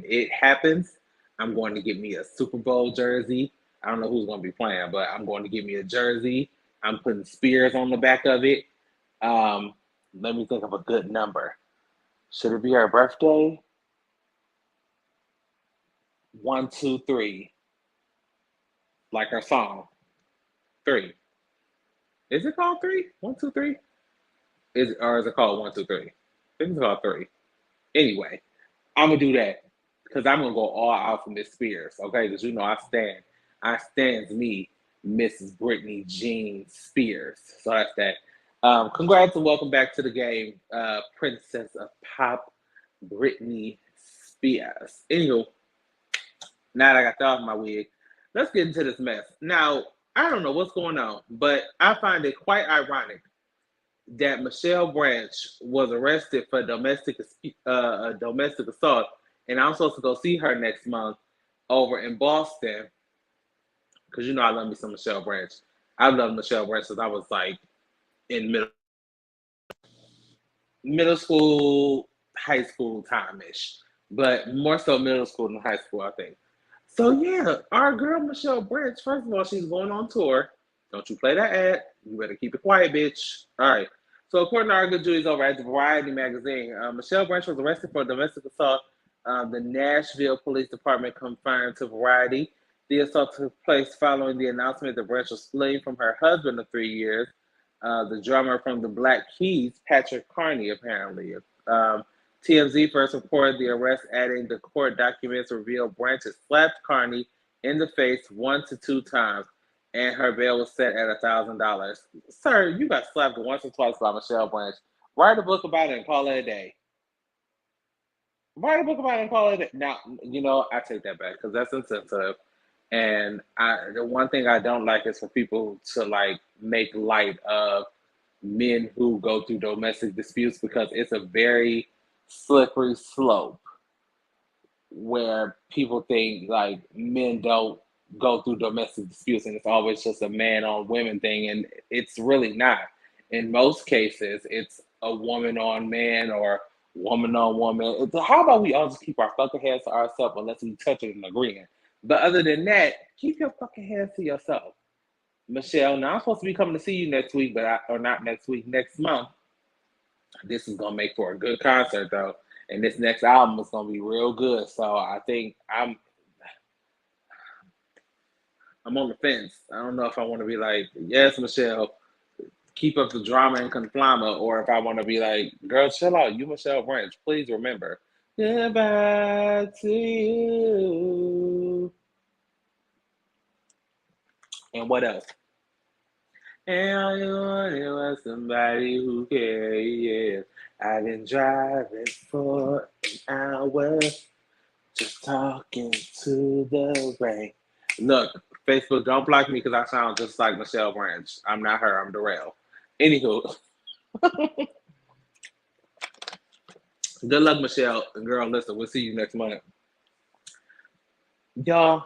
it happens, I'm going to get me a Super Bowl jersey. I don't know who's going to be playing, but I'm going to get me a jersey. I'm putting Spears on the back of it. Um, Let me think of a good number. Should it be her birthday? 1, 2, 3, like her song. 3. Is it called 3? 1, 2, 3? Is it called 1, 2, 3? I think it's called 3. Anyway, I'm gonna do that because I'm gonna go all out for Miss Spears, okay? Because I stands me, Mrs. Brittany Jean Spears. So that's that. Congrats and welcome back to the game, Princess of Pop, Brittany Spears. Anywho, now that I got that off my wig, let's get into this mess. Now, I don't know what's going on, but I find it quite ironic that Michelle Branch was arrested for domestic assault, and I'm supposed to go see her next month over in Boston because you know I love me some Michelle Branch. I love Michelle Branch since I was like in middle school, high school time ish, but more so middle school than high school, I think. So yeah, our girl Michelle Branch. First of all, she's going on tour. Don't you play that ad? You better keep it quiet, bitch. All right. So according to our good Judy's over at the Variety magazine, Michelle Branch was arrested for domestic assault. The Nashville Police Department confirmed to Variety the assault took place following the announcement that Branch was fleeing from her husband of 3 years, the drummer from the Black Keys, Patrick Carney, apparently. TMZ first reported the arrest, adding the court documents reveal Branch had slapped Carney in the face 1 to 2 times, and her bail was set at $1,000. Sir, you got slapped once or twice by Michelle Branch. Write a book about it and call it a day. Write a book about it and call it a day. Now, I take that back because that's insensitive. And the one thing I don't like is for people to like make light of men who go through domestic disputes because it's a very slippery slope where people think like men don't go through domestic disputes and it's always just a man on women thing, and it's really not. In most cases, it's a woman on man or woman on woman. How about we all just keep our fucking hands to ourselves unless we touch it and agreeing? But other than that, keep your fucking hands to yourself. Michelle, now I'm supposed to be coming to see you next week, or not next week, next month. This is gonna make for a good concert though, and this next album is gonna be real good. So I think I'm on the fence. I don't know if I want to be like, yes, Michelle, keep up the drama and conflama, or if I want to be like, girl, chill out. You Michelle Branch, please remember. Goodbye to you. And what else? And all you wanted was somebody who cares. Yeah. I've been driving for an hour, just talking to the rain. Look, Facebook, don't block me because I sound just like Michelle Branch. I'm not her, I'm Darrell. Anywho, good luck, Michelle. Girl, listen, we'll see you next month. Y'all,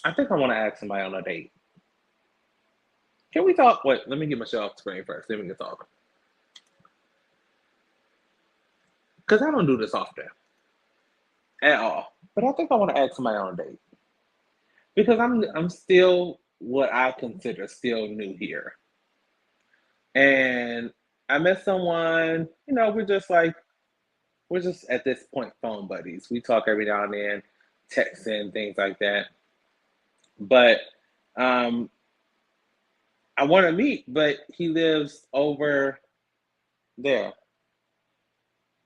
I think I want to ask somebody on a date. Can we talk? Wait, let me get Michelle off the screen first. Then we can talk. Because I don't do this often at all. But I think I want to ask somebody on a date. Because I'm still what I consider still new here. And I met someone, we're just at this point phone buddies. We talk every now and then, text and things like that. But I want to meet, but he lives over there,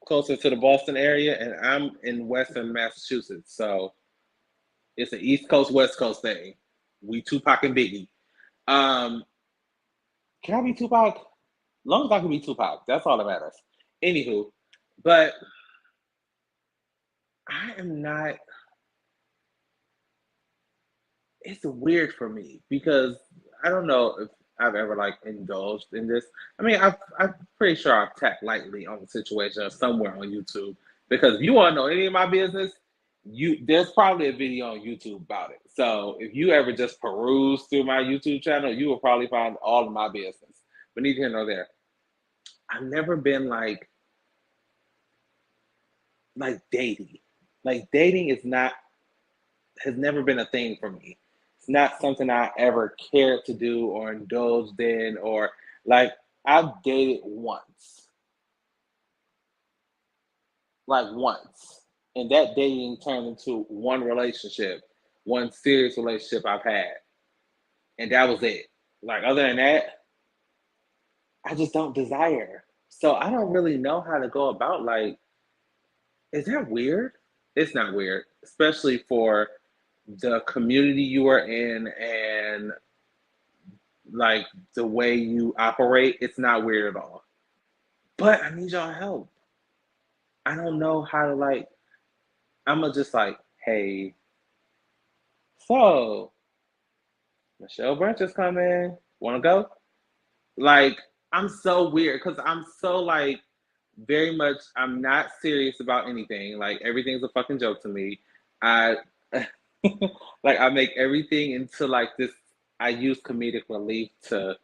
closer to the Boston area, and I'm in Western Massachusetts. So it's an East Coast, West Coast thing. We Tupac and Biggie. Can I be Tupac? As long as I can be Tupac, that's all that matters. Anywho, but I am not. It's weird for me because I don't know if I've ever like indulged in this. I mean, I'm pretty sure I've tapped lightly on the situation somewhere on YouTube because if you want to know any of my business, there's probably a video on YouTube about it. So if you ever just peruse through my YouTube channel, you will probably find all of my business. But neither here nor there. I've never been like like dating. Like dating is not has never been a thing for me. It's not something I ever cared to do or indulged in or like I've dated once, like once, and that dating turned into one relationship, one serious relationship I've had, and that was it. Like other than that, I just don't desire. So I don't really know how to go about like, is that weird? It's not weird, especially for the community you are in and like the way you operate. It's not weird at all. But I need y'all help. I don't know how to like. I'ma just like, hey, so Michelle Branch is coming. Wanna go? Like, I'm so weird because I'm so like very much I'm not serious about anything. Like everything's a fucking joke to me. I like I make everything into like this. I use comedic relief to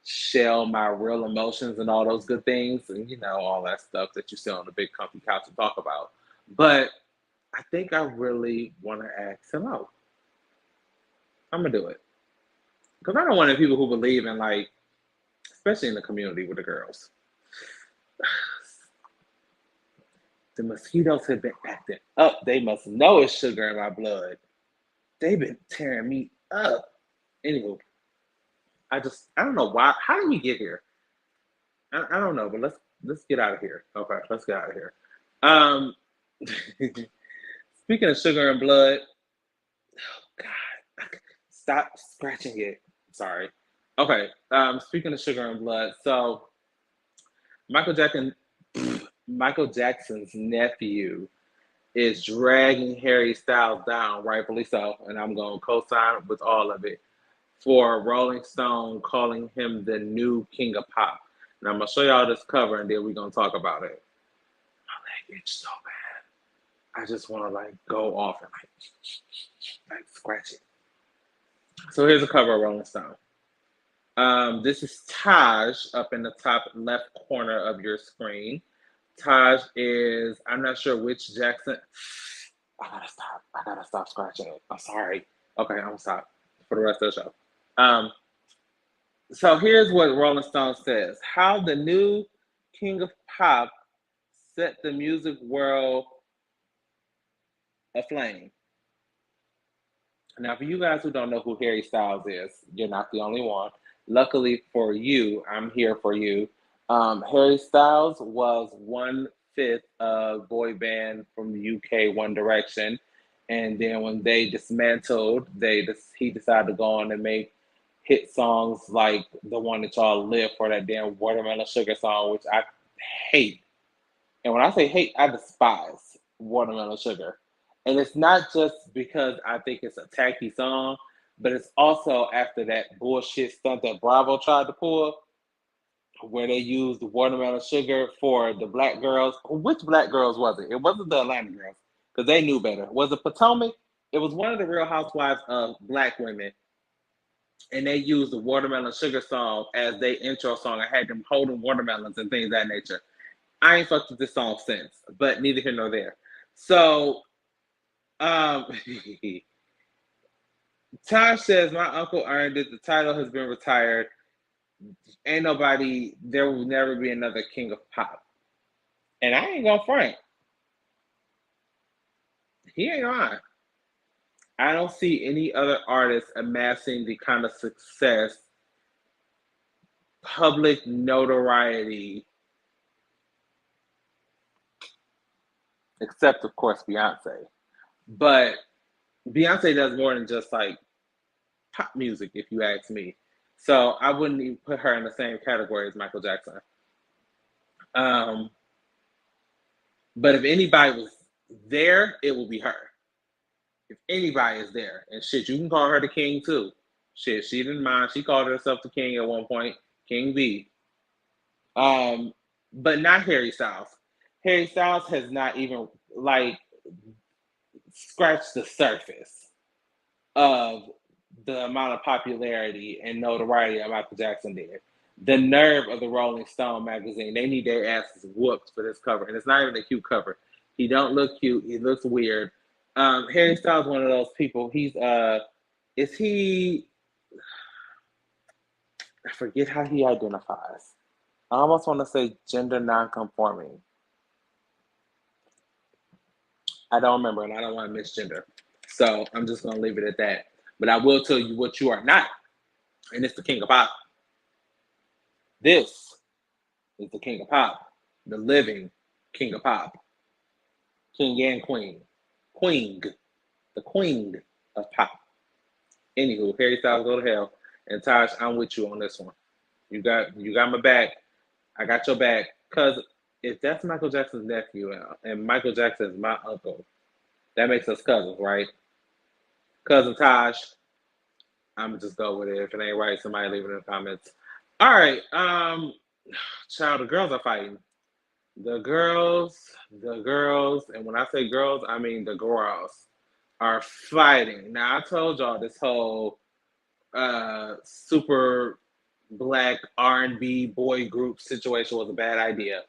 shell my real emotions and all those good things, and you know all that stuff that you sit on the big comfy couch and talk about. But I think I really want to ask him out. I'm gonna do it because I don't want people who believe in like, especially in the community with the girls. The mosquitoes have been acting up. They must know it's sugar in my blood. They've been tearing me up. Anywho, I don't know why. How did we get here? I don't know, but let's get out of here. Okay, let's get out of here. Um, speaking of sugar and blood, God, stop scratching it. Sorry. Okay. Speaking of sugar and blood, so Michael Jackson, Michael Jackson's nephew is dragging Harry Styles down, rightfully so, and I'm going to co-sign with all of it for Rolling Stone calling him the new king of pop. And I'm gonna show y'all this cover, and then we're gonna talk about it. My leg itch so bad. I just want to like go off and like scratch it. So here's a cover of Rolling Stone. This is Taj up in the top left corner of your screen. Taj is, I'm not sure which Jackson. I gotta stop. I gotta stop scratching it. I'm sorry. Okay, I'm gonna stop for the rest of the show. Um, so here's what Rolling Stone says: How the new king of pop set the music world aflame. Now, for you guys who don't know who Harry Styles is, you're not the only one. Luckily for you, I'm here for you. Harry Styles was 1/5 of boy band from the UK, One Direction, and then when they dismantled, he decided to go on and make hit songs like the one that y'all live for, that damn Watermelon Sugar song, which I hate. And when I say hate, I despise Watermelon Sugar. And it's not just because I think it's a tacky song, but it's also after that bullshit stunt that Bravo tried to pull, where they used Watermelon Sugar for the black girls. Which black girls was it? It wasn't the Atlanta girls, because they knew better. Was it Potomac? It was one of the Real Housewives of black women, and they used the Watermelon Sugar song as their intro song. I had them holding watermelons and things of that nature. I ain't fucked with this song since, but neither here nor there. So, um, Taj says, my uncle earned it. The title has been retired. Ain't nobody, there will never be another king of pop. And I ain't gonna front. He ain't lying. I don't see any other artist amassing the kind of success, public notoriety, except of course Beyonce. But Beyonce does more than just like pop music, if you ask me. So I wouldn't even put her in the same category as Michael Jackson. Um, but if anybody was there, it will be her. If anybody is there, and shit, you can call her the king too. Shit, she didn't mind. She called herself the king at one point, King B. Um, but not Harry Styles. Harry Styles has not even like scratched the surface of the amount of popularity and notoriety that Michael Jackson did. The nerve of the Rolling Stone magazine. They need their asses whooped for this cover. And it's not even a cute cover. He don't look cute. He looks weird. Harry Styles one of those people. He's is he? I forget how he identifies. I almost want to say gender non-conforming. I don't remember, and I don't want to misgender. So I'm just gonna leave it at that. But I will tell you what you are not, and it's the king of pop. This is the king of pop, the living king of pop, king and queen, the queen of pop. Anywho, Harry Styles go to hell, and Taj, I'm with you on this one. You got my back. I got your back, cause if that's Michael Jackson's nephew and Michael Jackson is my uncle, that makes us cousins, right? Cousin Taj, I'm gonna just go with it. If it ain't right, somebody leave it in the comments. All right, child, the girls are fighting. The girls, and when I say girls, I mean the girls are fighting. Now I told y'all this whole super black R&B boy group situation was a bad idea.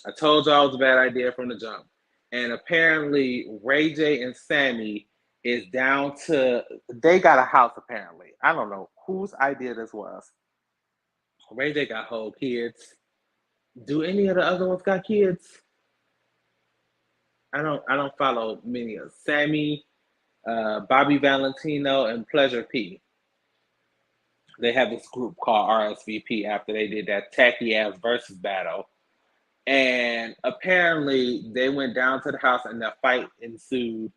I told y'all it was a bad idea from the jump. And apparently Ray J and Sammy is down to they got a house apparently. I don't know whose idea this was. Ray J got whole kids. Do any of the other ones got kids? I don't follow many of Sammy, Bobby Valentino, and Pleasure P. They have this group called RSVP after they did that tacky ass versus battle. And apparently they went down to the house and the fight ensued.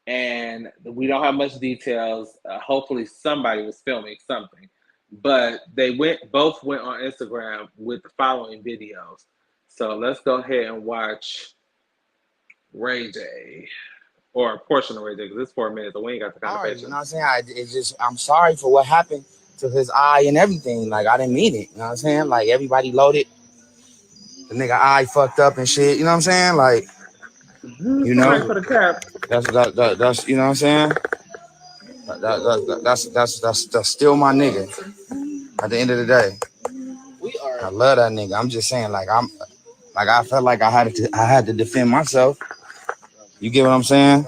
And we don't have much details. Hopefully somebody was filming something. But they both went on Instagram with the following videos. So let's go ahead and watch Ray J, or a portion of Ray J, because it's 4 minutes, so we ain't got the kind of patience. You know what I'm saying? It's just, I'm sorry for what happened to his eye and everything. Like, I didn't mean it. You know what I'm saying? Like, everybody loaded. The nigga eye fucked up and shit. You know what I'm saying? Like, you Somebody know, put a cap. that's you know what I'm saying? That's still my nigga. At the end of the day, I love that nigga. I'm just saying, like, I felt like I had to defend myself. You get what I'm saying?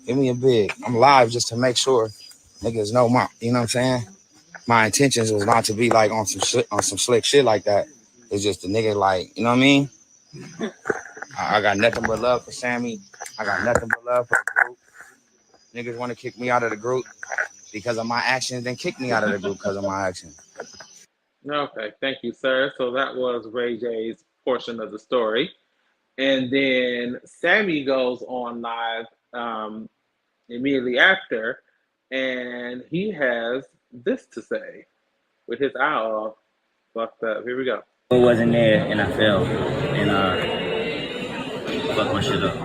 Give me a big. I'm live just to make sure niggas know you know what I'm saying? My intentions was not to be like on some shit, on some slick shit like that. It's just the nigga, like, you know what I mean? I got nothing but love for Sammy. I got nothing but love for the group. Niggas want to kick me out of the group because of my actions, then kick me out of the group because of my actions. Okay, thank you, sir. So that was Ray J's portion of the story. And then Sammy goes on live immediately after, and he has this to say with his eye all fucked up. Here we go. It wasn't there, and I fell, and fucked my shit up.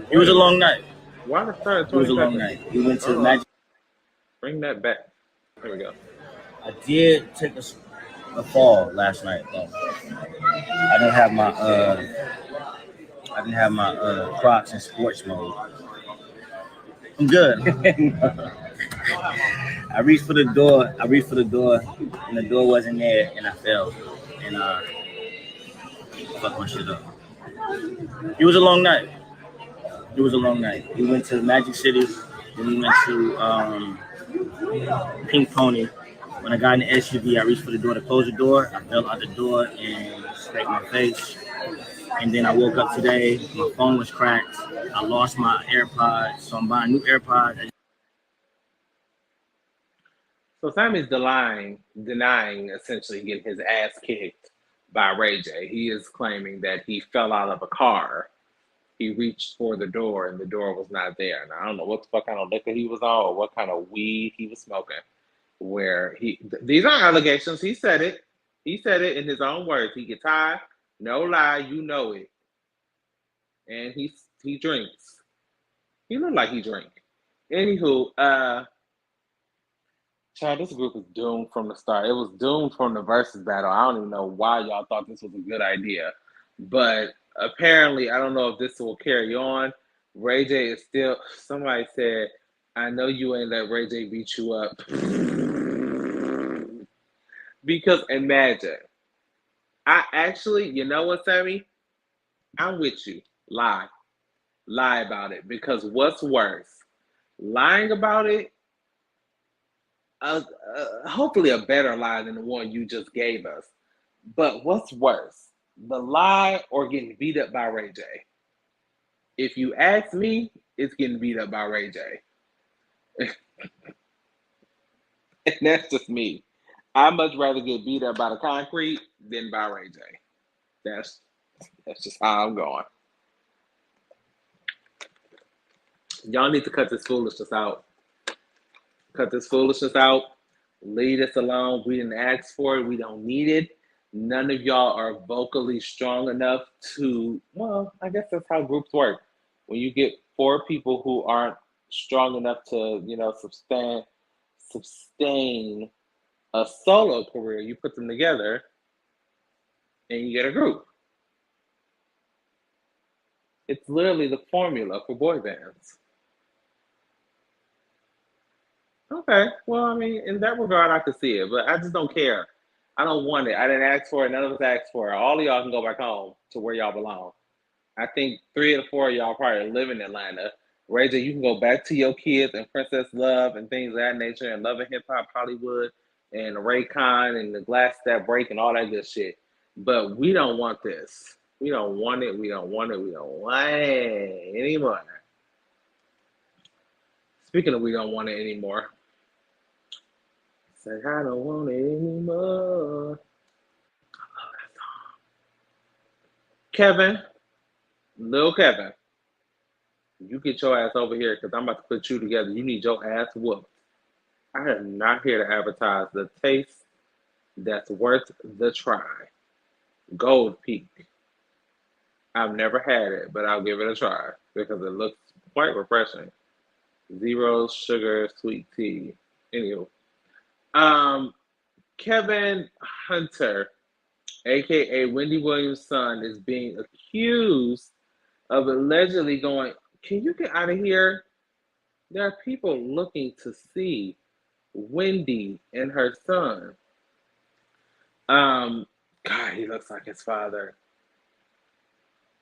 It was a long night. Why the start at It was 20 a long seconds? night. We went to Magic. Bring that back. Here we go. I did take a fall last night, though. I didn't have my Crocs in sports mode. I'm good. I reached for the door, and the door wasn't there, and I fell, and fucked my shit up. It was a long night. We went to Magic City, then we went to Pink Pony. When I got in the SUV, I reached for the door to close the door. I fell out the door and scraped my face. And then I woke up today. My phone was cracked. I lost my AirPods, so I'm buying new AirPods. So Sammy's denying essentially getting his ass kicked by Ray J. He is claiming that he fell out of a car. He reached for the door and the door was not there. Now I don't know what the fuck kind of liquor he was on or what kind of weed he was smoking. Where these are allegations. He said it. He said it in his own words. He gets high, no lie, you know it. And he drinks. He look like he drink. Anywho, child, this group is doomed from the start. It was doomed from the versus battle. I don't even know why y'all thought this was a good idea. But apparently, I don't know if this will carry on. Ray J is still, somebody said, I know you ain't let Ray J beat you up. Because imagine, I actually, you know what, Sammy? I'm with you. Lie. Lie about it. Because what's worse? Lying about it, hopefully a better lie than the one you just gave us. But what's worse? The lie or getting beat up by Ray J? If you ask me, it's getting beat up by Ray J. And that's just me. I'd much rather get beat up by the concrete than by Ray J. That's just how I'm going. Y'all need to cut this foolishness out. Cut this foolishness out. Leave us alone. We didn't ask for it. We don't need it. None of y'all are vocally strong enough to, well, I guess that's how groups work. When you get 4 people who aren't strong enough to, sustain a solo career, you put them together and you get a group. It's literally the formula for boy bands. Okay, well, I mean, in that regard, I could see it, but I just don't care. I don't want it. I didn't ask for it. None of us asked for it. All of y'all can go back home to where y'all belong. I think 3 of the 4 of y'all probably live in Atlanta. Ray J, you can go back to your kids and Princess Love and things of that nature and Love and Hip Hop Hollywood and Raycon and the Glass That Break and all that good shit. But we don't want this. We don't want it. We don't want it. We don't want it anymore. Speaking of we don't want it anymore. Say, I don't want it anymore. I love that song. Kevin, Lil Kevin, you get your ass over here because I'm about to put you together. You need your ass whooped. I am not here to advertise the taste that's worth the try. Gold Peak. I've never had it, but I'll give it a try because it looks quite refreshing. 0 sugar sweet tea. Anywho. Kevin Hunter, aka Wendy Williams' son, is being accused of allegedly going, can you get out of here? There are people looking to see Wendy and her son. God, he looks like his father.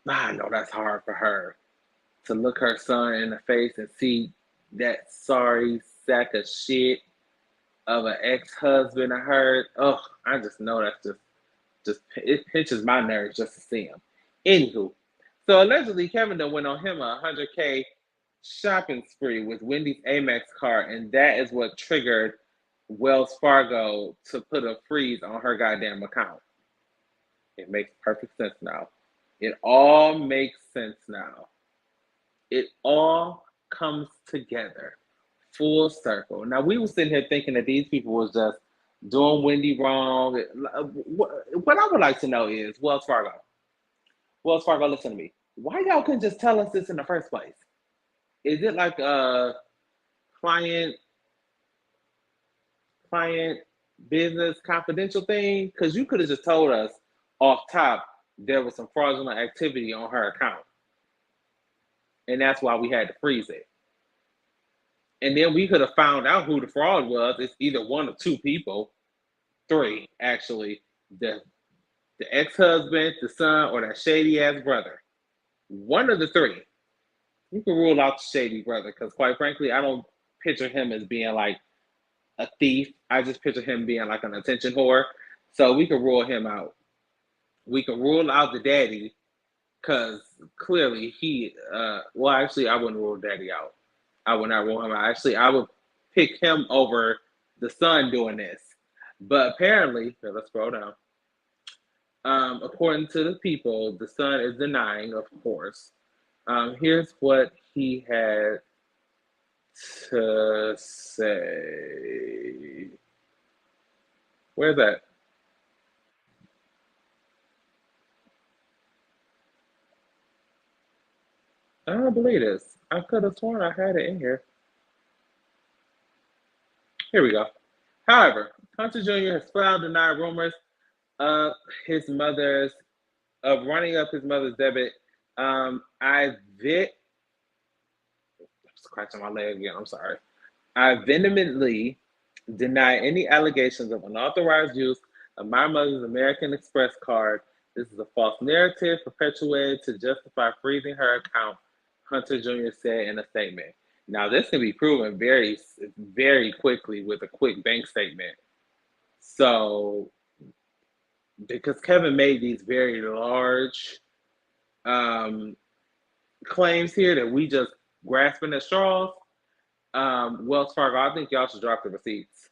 I know that's hard for her to look her son in the face and see that sorry sack of shit of an ex-husband of hers. Oh, I just know that's just it pinches my nerves just to see him. Anywho, so allegedly Kevin done went on him a $100K shopping spree with Wendy's Amex card, and that is what triggered Wells Fargo to put a freeze on her goddamn account. It makes perfect sense now. It all makes sense now. It all comes together, full circle. Now, we were sitting here thinking that these people was just doing Wendy wrong. What I would like to know is, Wells Fargo, listen to me. Why y'all couldn't just tell us this in the first place? Is it like a client business confidential thing? Because you could have just told us off top there was some fraudulent activity on her account. And that's why we had to freeze it. And then we could have found out who the fraud was. It's either 1 or 2 people. 3, actually. The ex-husband, the son, or that shady-ass brother. 1 of the 3. You can rule out the shady brother because, quite frankly, I don't picture him as being like a thief. I just picture him being like an attention whore. So we can rule him out. We can rule out the daddy because clearly he, well, actually, I wouldn't rule daddy out. I would not rule him out. Actually, I would pick him over the son doing this. But apparently, let's scroll down. According to the people, the son is denying, of course. Here's what he had to say. Where's that? I don't believe this. I could have sworn I had it in here. Here we go. However, Hunter Jr. has flat out denied rumors of running up his mother's debit. I'm scratching my leg again. I'm sorry. I vehemently deny any allegations of unauthorized use of my mother's American Express card This is a false narrative perpetuated to justify freezing her account, Hunter Jr. said in a statement. Now, this can be proven very, very quickly with a quick bank statement. So, because Kevin made these very large claims here that we just grasping at straws, Wells Fargo, I think y'all should drop the receipts.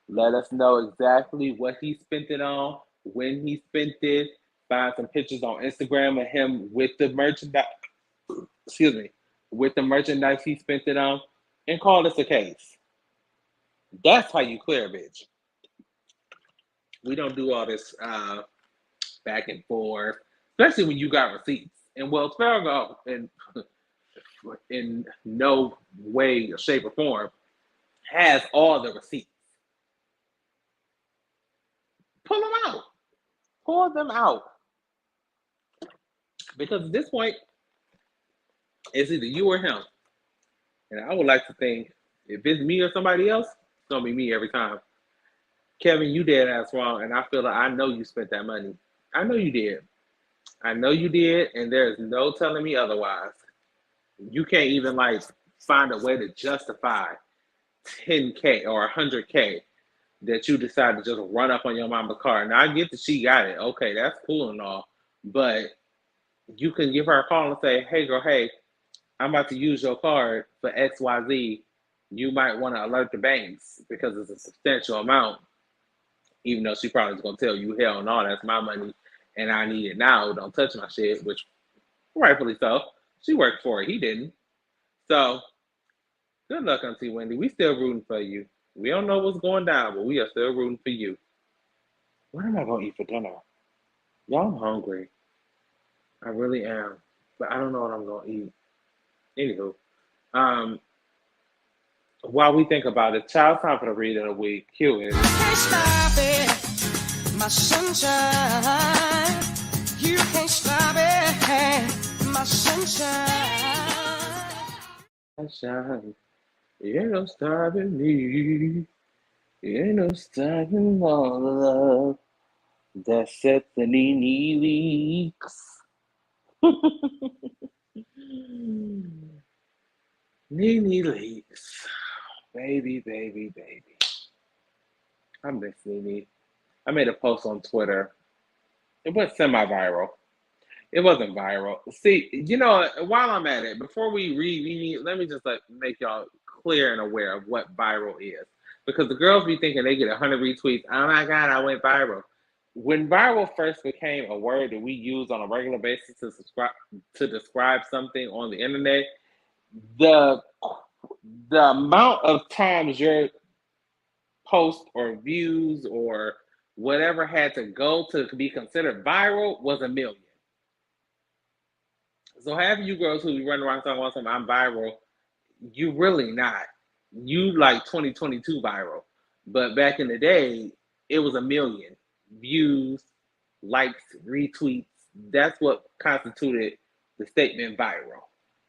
Let us know exactly what he spent it on, when he spent it. Find some pictures on Instagram of him with the merchandise. Excuse me, with the merchandise he spent it on, and call this a case. That's how you clear, bitch. We don't do all this back and forth, especially when you got receipts. And Wells Fargo, in no way, shape, or form, has all the receipts. Pull them out. Because at this point, it's either you or him. And I would like to think, if it's me or somebody else, it's going to be me every time. Kevin, you dead ass wrong, and I feel like I know you spent that money. I know you did, and there's no telling me otherwise. You can't even, like, find a way to justify $10K or $100K that you decide to just run up on your mama's car. Now, I get that she got it. Okay, that's cool and all. But you can give her a call and say, hey, girl, hey, I'm about to use your card for XYZ. You might want to alert the banks because it's a substantial amount, even though she probably is going to tell you, hell no, that's my money and I need it now. Don't touch my shit, which rightfully so. She worked for it. He didn't. So, good luck, Auntie Wendy. We still rooting for you. We don't know what's going down, but we are still rooting for you. What am I going to eat for dinner? Y'all, I'm hungry. I really am. But I don't know what I'm going to eat. Anywho, while we think about it, child's time for the read of the week. Cue it. Can't stop it, my sunshine. You can't stop it, my sunshine. Sunshine. Ain't no stopping me. Ain't no stopping all the love that set the NENE leaks. NENE leaks. Baby. I miss NENE. I made a post on Twitter. It went semi-viral. It wasn't viral. See, you know, while I'm at it, before we read NENE, let me just make y'all clear and aware of what viral is. Because the girls be thinking they get 100 retweets. Oh my God, I went viral. When viral first became a word that we use on a regular basis to describe something on the internet, the amount of times your post or views or whatever had to go to be considered viral was 1 million. So half of you girls who be running around talking about something, I'm viral, you really not. You like 2022 viral. But back in the day, it was 1 million views, likes, retweets. That's what constituted the statement viral.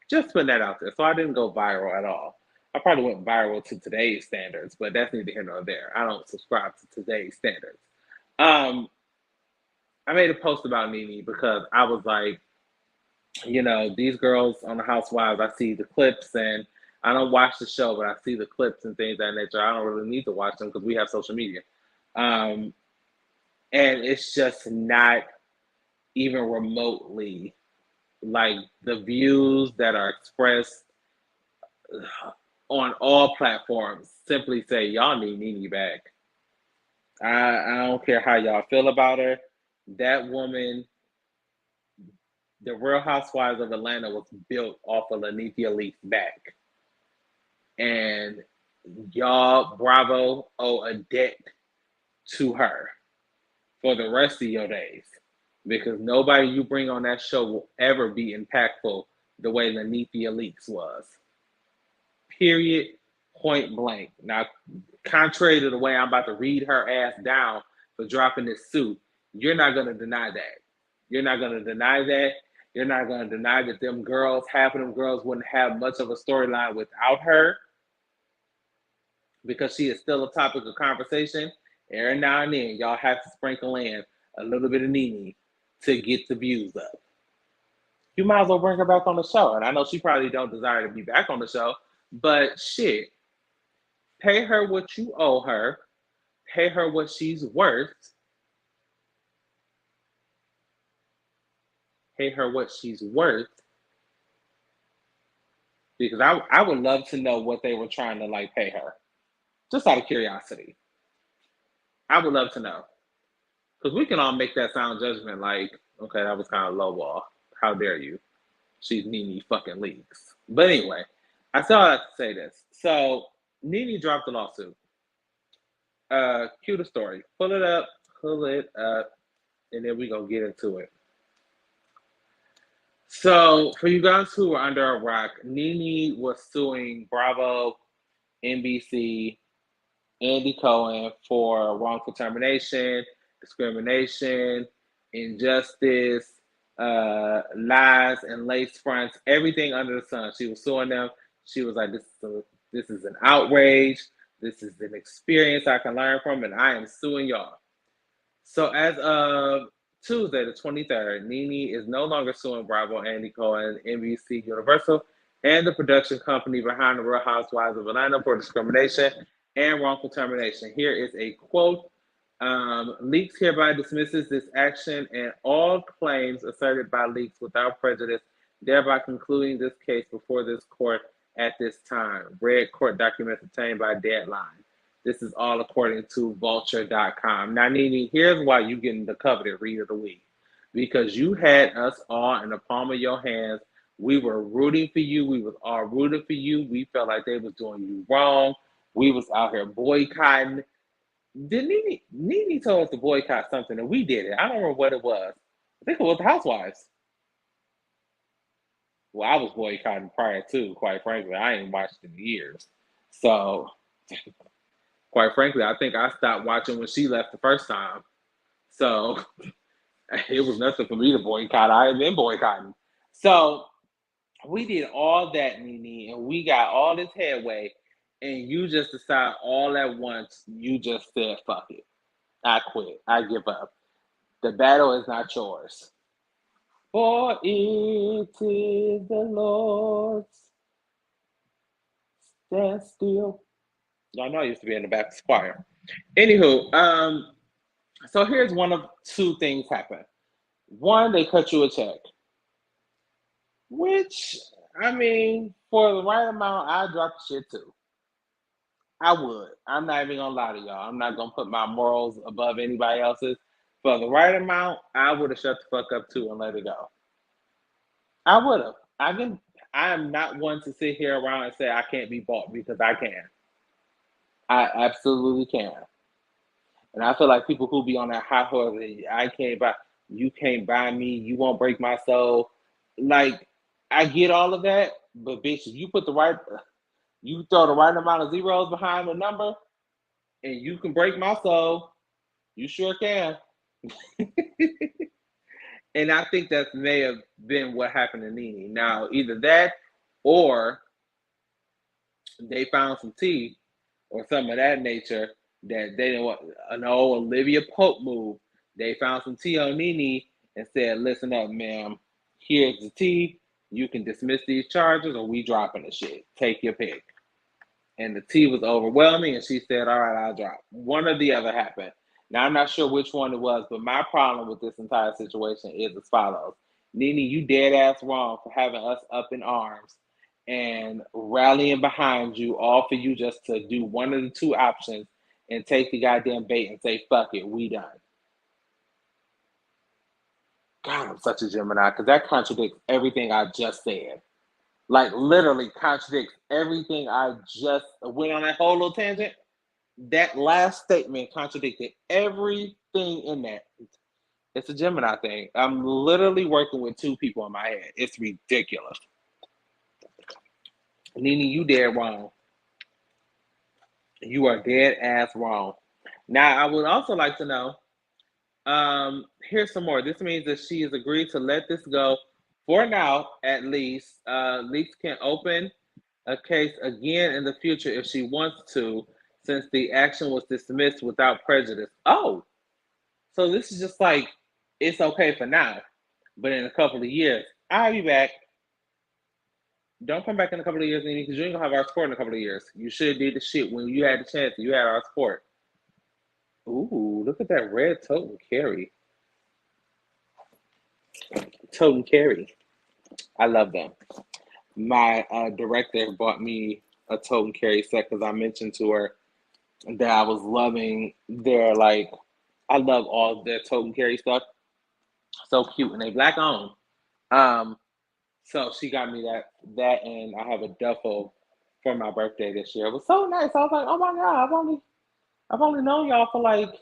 Just putting that out there. So I didn't go viral at all. I probably went viral to today's standards, but that's neither here nor there. I don't subscribe to today's standards. I made a post about NENE because I was like, you know, these girls on the Housewives, I see the clips and I don't watch the show, but I see the clips and things of that nature. I don't really need to watch them because we have social media. And it's just not even remotely like the views that are expressed on all platforms simply say, y'all need NENE back. I don't care how y'all feel about her. That woman, the Real Housewives of Atlanta was built off of Lanithia Leak's back. And y'all, Bravo, owe a debt to her for the rest of your days. Because nobody you bring on that show will ever be impactful the way Lanithia Leak's was. Period. Point blank. Now, contrary to the way I'm about to read her ass down for dropping this suit, you're not going to deny that. You're not going to deny that. You're not going to deny that them girls, half of them girls wouldn't have much of a storyline without her because she is still a topic of conversation. Every now and then, y'all have to sprinkle in a little bit of NENE to get the views up. You might as well bring her back on the show. And I know she probably don't desire to be back on the show, but shit, pay her what you owe her, pay her what she's worth, pay her what she's worth, because I would love to know what they were trying to like pay her, just out of curiosity. I would love to know, because we can all make that sound judgment like, okay, that was kind of lowball. How dare you? She's NENE fucking Leakes. But anyway, I still have to say this. So NENE dropped the lawsuit. Cue the story. Pull it up, and then we gonna get into it. So for you guys who are under a rock, NENE was suing Bravo, NBC, Andy Cohen for wrongful termination, discrimination, injustice, lies and lace fronts, everything under the sun. She was suing them. She was like, this is an outrage. This is an experience I can learn from, and I am suing y'all. So as of Tuesday, the 23rd, NENE is no longer suing Bravo, Andy Cohen, NBC, Universal, and the production company behind the Real Housewives of Atlanta for discrimination and wrongful termination. Here is a quote. Leaks hereby dismisses this action and all claims asserted by Leaks without prejudice, thereby concluding this case before this court at this time. Read court documents obtained by Deadline. This is all according to vulture.com. Now, NENE, here's why you getting the coveted read of the week. Because you had us all in the palm of your hands. We were rooting for you. We was all rooting for you. We felt like they was doing you wrong. We was out here boycotting. Did NENE told us to boycott something and we did it. I don't remember what it was. I think it was the Housewives. Well, I was boycotting prior to, quite frankly. I ain't watched in years. So, quite frankly, I think I stopped watching when she left the first time. So, it was nothing for me to boycott. I had been boycotting. So, we did all that, NENE, and we got all this headway, and you just decide all at once, you just said, fuck it. I quit. I give up. The battle is not yours. For it is the Lord's. Stand still. Y'all know I used to be in the Baptist choir. Anywho, so here's one of two things happen. One, they cut you a check. Which, I mean, for the right amount, I'd drop the shit too. I would. I'm not even gonna lie to y'all. I'm not gonna put my morals above anybody else's. For the right amount, I would have shut the fuck up too and let it go. I would have. I am not one to sit here around and say I can't be bought, because I can. I absolutely can. And I feel like people who be on that high horse, I can't buy, you can't buy me, you won't break my soul. Like, I get all of that, but bitch, if you throw the right amount of zeros behind the number, and you can break my soul, you sure can. And I think that may have been what happened to NENE. Now, either that or they found some tea or something of that nature that they didn't want. An old Olivia Pope move. They found some tea on NENE and said, listen up, ma'am. Here's the tea. You can dismiss these charges or we dropping the shit. Take your pick. And the tea was overwhelming and she said, all right, I'll drop. One or the other happened. Now, I'm not sure which one it was, but my problem with this entire situation is as follows. NENE, you dead ass wrong for having us up in arms and rallying behind you, all for you just to do one of the two options and take the goddamn bait and say, fuck it, we done. God, I'm such a Gemini, because that contradicts everything I just said. Like, literally contradicts everything I just went on that whole little tangent. That last statement contradicted everything in that. It's a Gemini thing. I'm literally working with two people in my head. It's ridiculous. NENE, you dead wrong. You are dead ass wrong. Now, I would also like to know, here's some more. This means that she has agreed to let this go for now, at least. Leaks can open a case again in the future if she wants to, since the action was dismissed without prejudice. Oh, so this is just like it's okay for now, but in a couple of years, I'll be back. Don't come back in a couple of years, Nene, because you ain't gonna have our support in a couple of years. You should have did the shit when you had the chance. You had our support. Ooh, look at that red totem carry. Totem carry. I love them. My director bought me a totem carry set because I mentioned to her that I was loving their like. I love all their totem carry stuff. So cute, and they black owned. Um, so she got me that, and I have a duffel for my birthday this year. It was so nice. I was like, oh my god, I've only known y'all for like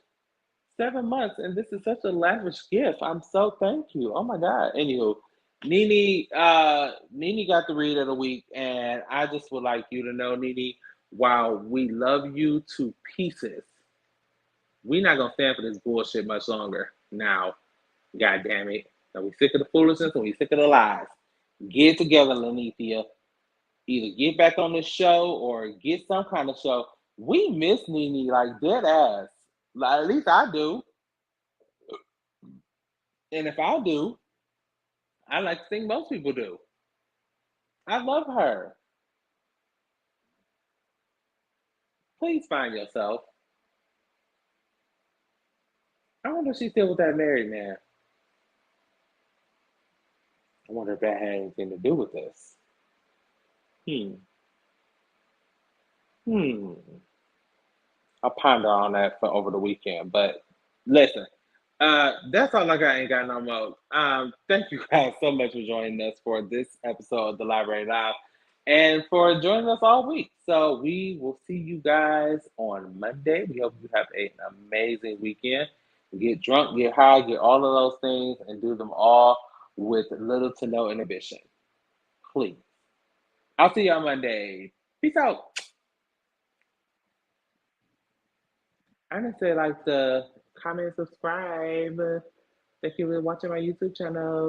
7 months, and this is such a lavish gift. I'm so thank you. Oh my god. Anywho, Nene got the read of the week, and I just would like you to know, Nene, while we love you to pieces, we're not gonna stand for this bullshit much longer. Now, god damn it. Now we sick of the foolishness and we sick of the lies. Get together, Lenethia. Either get back on this show or get some kind of show. We miss Nene like dead ass. Like, at least I do. And if I do, I like to think most people do. I love her. Please find yourself. I wonder if she's still with that married man. I wonder if that had anything to do with this. Hmm. Hmm. I'll ponder on that for over the weekend. But listen, that's all I got. Ain't got no more. Thank you guys so much for joining us for this episode of the Library Live and for joining us all week. So we will see you guys on Monday. We hope you have an amazing weekend. Get drunk, get high, get all of those things, and do them all with little to no inhibition. Please. I'll see you on Monday. Peace out. I didn't say like the comment, subscribe. Thank you for watching my YouTube channel.